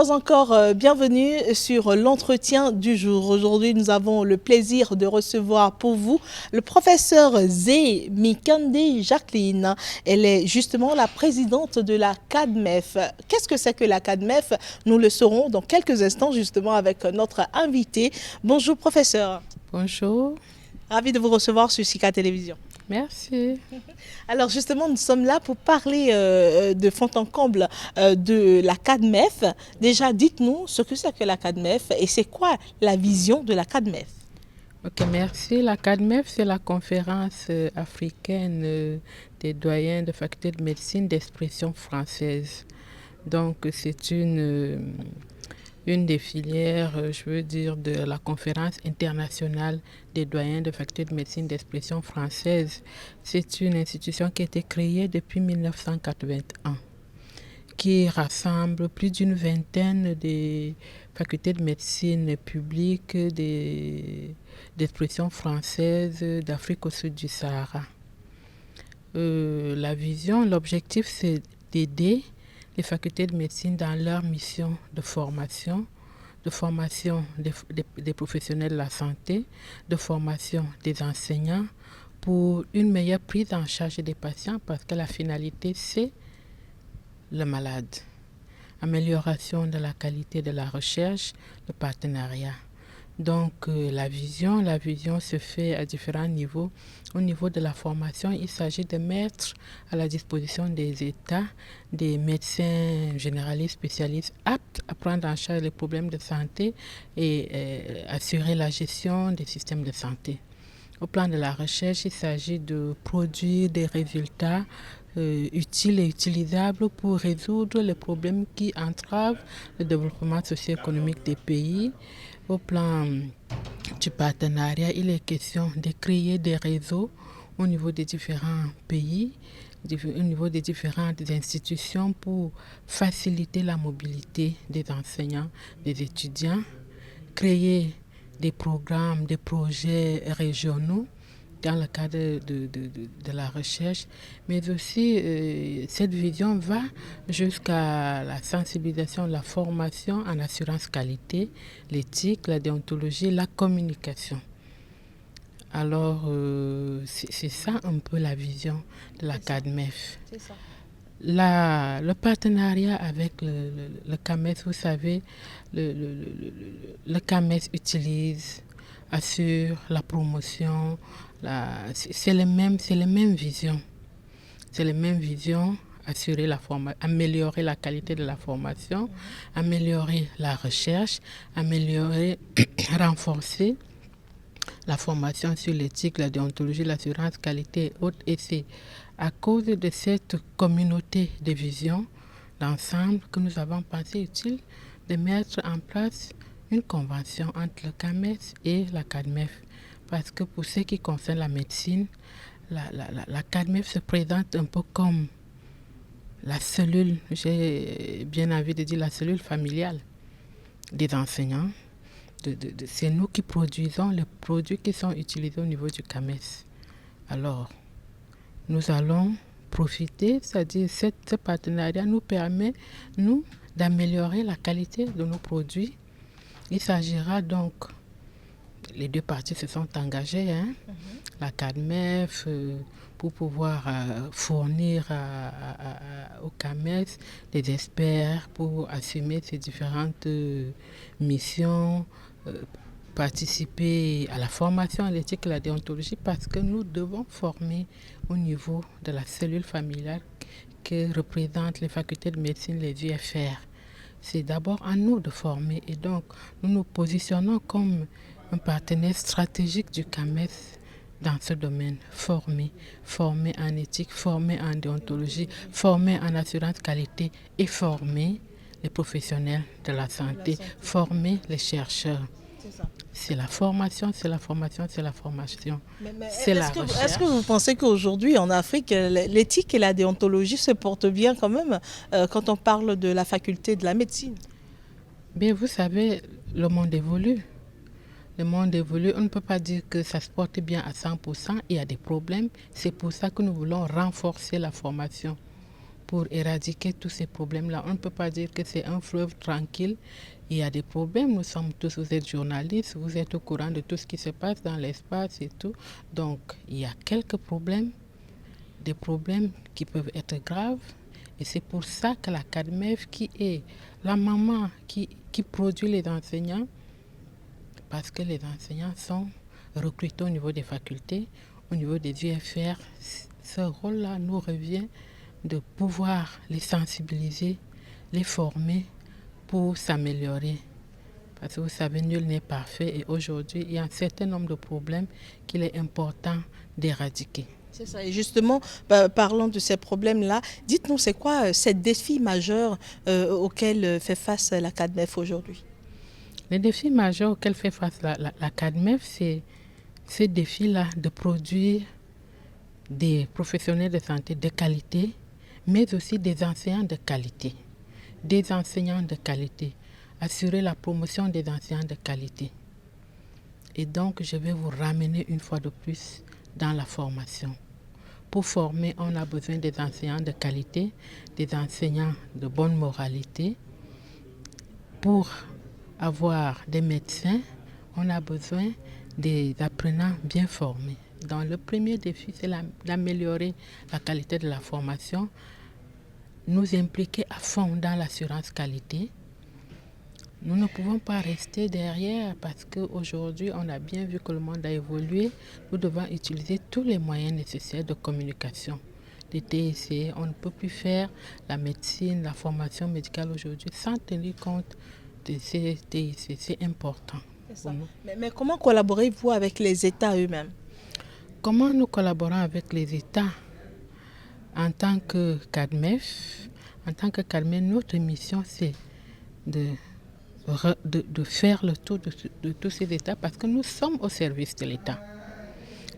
fois encore, bienvenue sur l'entretien du jour. Aujourd'hui, nous avons le plaisir de recevoir pour vous le professeur Zé Mikandé Jacqueline. Elle est justement la présidente de la CADMEF. Qu'est-ce que c'est que la CADMEF? Nous le saurons dans quelques instants justement avec notre invité. Bonjour professeur. Bonjour. Ravi de vous recevoir sur Sika Télévision. Merci. Alors justement, nous sommes là pour parler de fond en comble de la CADMEF. Déjà, dites-nous ce que c'est que la CADMEF et c'est quoi la vision de la CADMEF? Ok, merci. La CADMEF, c'est la conférence africaine des doyens de faculté de médecine d'expression française. Donc, c'est une des filières, je veux dire, de la conférence internationale des doyens de faculté de médecine d'expression française. C'est une institution qui a été créée depuis 1981, qui rassemble plus d'une vingtaine de facultés de médecine publique d'expression française d'Afrique au sud du Sahara. La vision, l'objectif, c'est d'aider les facultés de médecine dans leur mission de formation des professionnels de la santé, de formation des enseignants pour une meilleure prise en charge des patients parce que la finalité, c'est le malade. Amélioration de la qualité de la recherche, le partenariat. Donc la vision se fait à différents niveaux. Au niveau de la formation, il s'agit de mettre à la disposition des États des médecins généralistes spécialistes aptes à prendre en charge les problèmes de santé et assurer la gestion des systèmes de santé. Au plan de la recherche, il s'agit de produire des résultats utiles et utilisables pour résoudre les problèmes qui entravent le développement socio-économique des pays. Au plan du partenariat, il est question de créer des réseaux au niveau des différents pays, au niveau des différentes institutions pour faciliter la mobilité des enseignants, des étudiants, créer des programmes, des projets régionaux dans le cadre de la recherche, mais aussi cette vision va jusqu'à la sensibilisation, la formation en assurance qualité, l'éthique, la déontologie, la communication. Alors, c'est ça un peu la vision de la CADMEF. C'est ça. Le partenariat avec le CAMES, vous savez, le CAMES assure la promotion, c'est les mêmes visions. C'est les mêmes visions, assurer la formation, améliorer la qualité de la formation, améliorer la recherche, renforcer la formation sur l'éthique, la déontologie, l'assurance qualité et autres. Et c'est à cause de cette communauté de visions d'ensemble que nous avons pensé utile de mettre en place une convention entre le CAMES et la CADMEF. Parce que pour ce qui concerne la médecine, la CADMEF se présente un peu comme la cellule, j'ai bien envie de dire la cellule familiale des enseignants. C'est nous qui produisons les produits qui sont utilisés au niveau du CAMES. Alors, nous allons profiter, c'est-à-dire ce partenariat nous permet, nous, d'améliorer la qualité de nos produits. Il s'agira donc, les deux parties se sont engagées, la CADMEF, pour pouvoir fournir au CAMES des experts pour assumer ces différentes missions, participer à la formation à l'éthique et la déontologie parce que nous devons former au niveau de la cellule familiale que représentent les facultés de médecine, les UFR. C'est d'abord à nous de former et donc nous nous positionnons comme un partenaire stratégique du CAMES dans ce domaine, former en éthique, former en déontologie, former en assurance qualité et former les professionnels de la santé, former les chercheurs. C'est la formation, c'est la formation, c'est la formation. C'est la recherche. Est-ce que vous pensez qu'aujourd'hui en Afrique, l'éthique et la déontologie se portent bien quand même quand on parle de la faculté de la médecine? Bien, vous savez, le monde évolue. Le monde évolue, on ne peut pas dire que ça se porte bien à 100%, il y a des problèmes. C'est pour ça que nous voulons renforcer la formation pour éradiquer tous ces problèmes-là. On ne peut pas dire que c'est un fleuve tranquille. Il y a des problèmes. Nous sommes tous, vous êtes journalistes, vous êtes au courant de tout ce qui se passe dans l'espace et tout. Donc, il y a quelques problèmes, des problèmes qui peuvent être graves. Et c'est pour ça que la CADMEF, qui est la maman qui produit les enseignants, parce que les enseignants sont recrutés au niveau des facultés, au niveau des UFR, ce rôle-là nous revient de pouvoir les sensibiliser, les former pour s'améliorer. Parce que vous savez, nul n'est parfait et aujourd'hui, il y a un certain nombre de problèmes qu'il est important d'éradiquer. C'est ça. Et justement, parlant de ces problèmes-là, dites-nous, c'est quoi ces défis majeurs auxquels fait face la CADMEF aujourd'hui? Les défis majeurs auxquels fait face la CADMEF, c'est ce défi-là de produire des professionnels de santé de qualité, mais aussi des enseignants de qualité. Des enseignants de qualité. Assurer la promotion des enseignants de qualité. Et donc, je vais vous ramener une fois de plus dans la formation. Pour former, on a besoin des enseignants de qualité, des enseignants de bonne moralité. Pour avoir des médecins, on a besoin des apprenants bien formés. Donc, le premier défi, c'est d'améliorer la qualité de la formation, nous impliquer à fond dans l'assurance qualité. Nous ne pouvons pas rester derrière parce qu'aujourd'hui, on a bien vu que le monde a évolué. Nous devons utiliser tous les moyens nécessaires de communication. Les TIC, on ne peut plus faire la médecine, la formation médicale aujourd'hui sans tenir compte de ces TIC. C'est important. C'est ça. Mais comment collaborez-vous avec les États eux-mêmes? Comment nous collaborons avec les États? En tant que CADMEF, notre mission, c'est de faire le tour de tous ces États parce que nous sommes au service de l'État.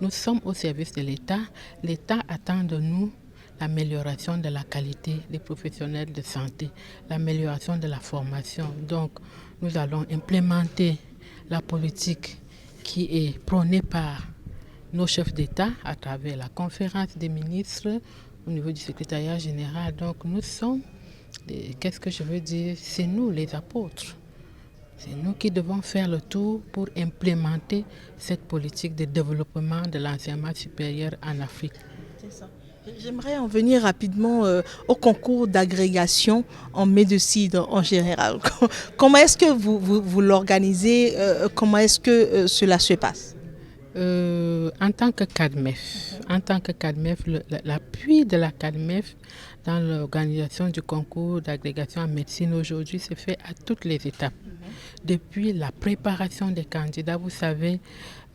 Nous sommes au service de l'État. L'État attend de nous l'amélioration de la qualité des professionnels de santé, l'amélioration de la formation. Donc, nous allons implémenter la politique qui est prônée par nos chefs d'État à travers la conférence des ministres au niveau du secrétariat général. Donc, nous sommes, qu'est-ce que je veux dire? C'est nous les apôtres. C'est nous qui devons faire le tour pour implémenter cette politique de développement de l'enseignement supérieur en Afrique. C'est ça. J'aimerais en venir rapidement au concours d'agrégation en médecine en général. Comment est-ce que vous l'organisez? Comment est-ce que cela se passe? En tant que CADMEF, l'appui de la CADMEF dans l'organisation du concours d'agrégation en médecine aujourd'hui se fait à toutes les étapes. Depuis la préparation des candidats, vous savez,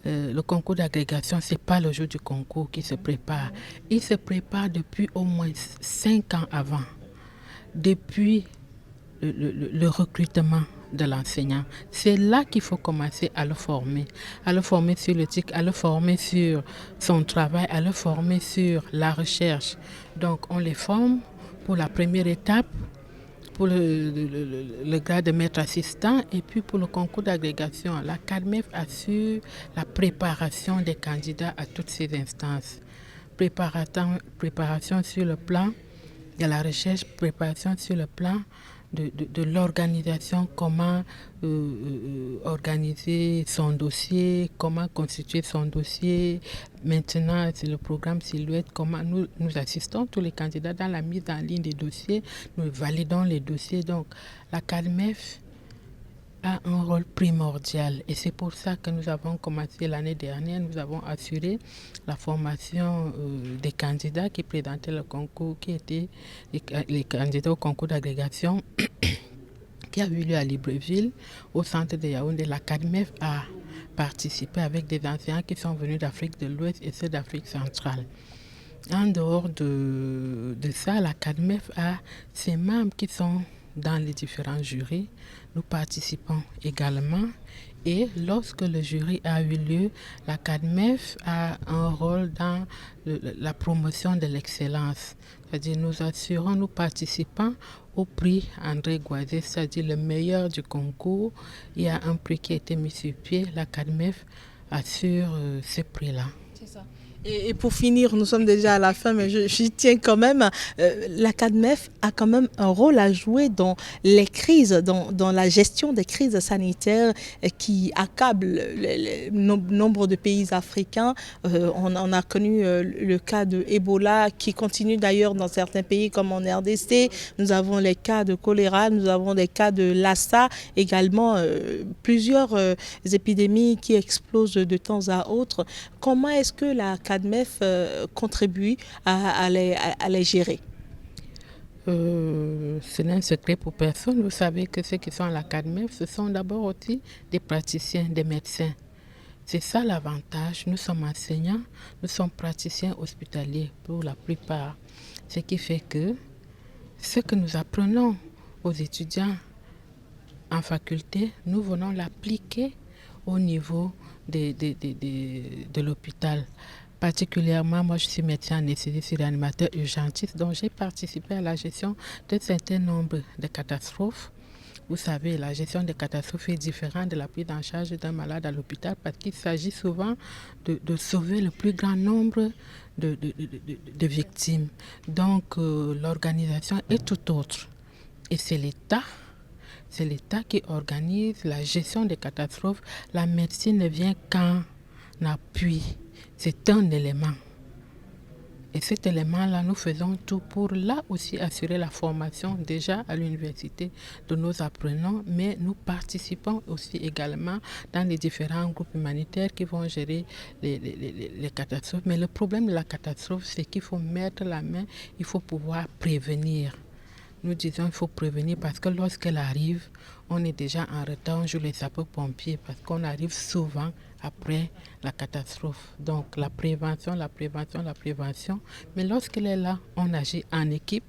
le concours d'agrégation, ce n'est pas le jour du concours qui se prépare. Il se prépare depuis au moins 5 ans avant, depuis le recrutement de l'enseignant. C'est là qu'il faut commencer à le former sur l'éthique, à le former sur son travail, à le former sur la recherche. Donc on les forme pour la première étape, pour le grade de maître assistant et puis pour le concours d'agrégation. La CADMEF assure la préparation des candidats à toutes ces instances. Préparation sur le plan de la recherche, préparation sur le plan de l'organisation, comment organiser son dossier, comment constituer son dossier. Maintenant, c'est le programme Silhouette, comment nous assistons tous les candidats dans la mise en ligne des dossiers, nous validons les dossiers. Donc, la CADMEF a un rôle primordial et c'est pour ça que nous avons commencé l'année dernière, nous avons assuré la formation des candidats qui présentaient le concours, qui étaient les candidats au concours d'agrégation qui a eu lieu à Libreville, au centre de Yaoundé. La CADMEF a participé avec des enseignants qui sont venus d'Afrique de l'Ouest et ceux d'Afrique centrale. En dehors de ça, la CADMEF a ses membres qui sont dans les différents jurys. Nous participons également et lorsque le jury a eu lieu, la CADMEF a un rôle dans la promotion de l'excellence. C'est-à-dire nous participons au prix André Guazet, c'est-à-dire le meilleur du concours. Il y a un prix qui a été mis sur pied, la CADMEF assure ce prix-là. C'est ça. Et pour finir, nous sommes déjà à la fin, mais j'y tiens quand même. La CADMEF a quand même un rôle à jouer dans les crises, dans la gestion des crises sanitaires qui accablent nombre de pays africains. On a connu le cas de Ebola qui continue d'ailleurs dans certains pays comme en RDC. Nous avons les cas de choléra, nous avons des cas de Lassa, également plusieurs épidémies qui explosent de temps à autre. Comment est-ce que la CADMEF contribue à les gérer? Ce n'est un secret pour personne. Vous savez que ceux qui sont à la CADMEF, ce sont d'abord aussi des praticiens, des médecins. C'est ça l'avantage. Nous sommes enseignants, nous sommes praticiens hospitaliers pour la plupart. Ce qui fait que ce que nous apprenons aux étudiants en faculté, nous venons l'appliquer au niveau de l'hôpital. Particulièrement, moi je suis médecin anesthésiste réanimateur urgentiste, donc j'ai participé à la gestion d'un certain nombre de catastrophes. Vous savez, la gestion des catastrophes est différente de la prise en charge d'un malade à l'hôpital parce qu'il s'agit souvent de sauver le plus grand nombre de victimes. Donc l'organisation est tout autre. Et c'est l'État qui organise la gestion des catastrophes. La médecine ne vient qu'en appui. C'est un élément. Et cet élément-là, nous faisons tout pour là aussi assurer la formation déjà à l'université de nos apprenants, mais nous participons aussi également dans les différents groupes humanitaires qui vont gérer les catastrophes. Mais le problème de la catastrophe, c'est qu'il faut mettre la main, il faut pouvoir prévenir. Nous disons qu'il faut prévenir parce que lorsqu'elle arrive, on est déjà en retard, on joue les sapeurs-pompiers parce qu'on arrive souvent après la catastrophe. Donc la prévention. Mais lorsqu'elle est là, on agit en équipe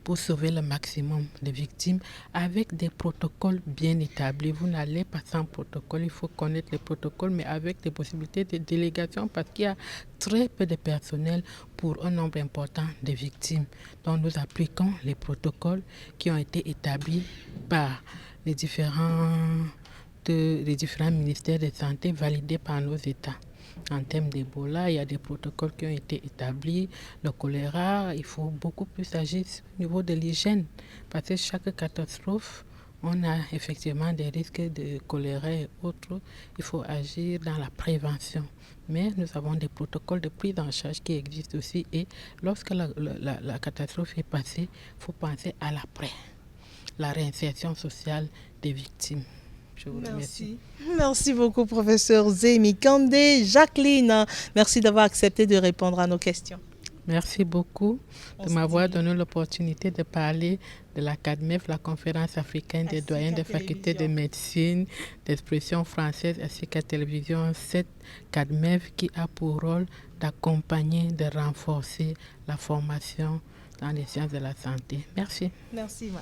pour sauver le maximum de victimes avec des protocoles bien établis. Vous n'allez pas sans protocole, il faut connaître les protocoles, mais avec des possibilités de délégation parce qu'il y a très peu de personnel pour un nombre important de victimes. Donc nous appliquons les protocoles qui ont été établis par les différents ministères de santé validés par nos États. En termes d'Ebola, il y a des protocoles qui ont été établis. Le choléra, il faut beaucoup plus agir au niveau de l'hygiène. Parce que chaque catastrophe, on a effectivement des risques de choléra et autres. Il faut agir dans la prévention. Mais nous avons des protocoles de prise en charge qui existent aussi. Et lorsque la catastrophe est passée, il faut penser à l'après, la réinsertion sociale des victimes. Je vous remercie. Merci beaucoup, professeur Zémi Kandé Jacqueline. Merci d'avoir accepté de répondre à nos questions. Merci beaucoup de m'avoir donné l'opportunité de parler de la CADMEF, la conférence africaine des doyens des facultés de médecine, d'expression française, ainsi qu'à télévision, cette CADMEF qui a pour rôle d'accompagner, de renforcer la formation dans les sciences de la santé. Merci. Merci.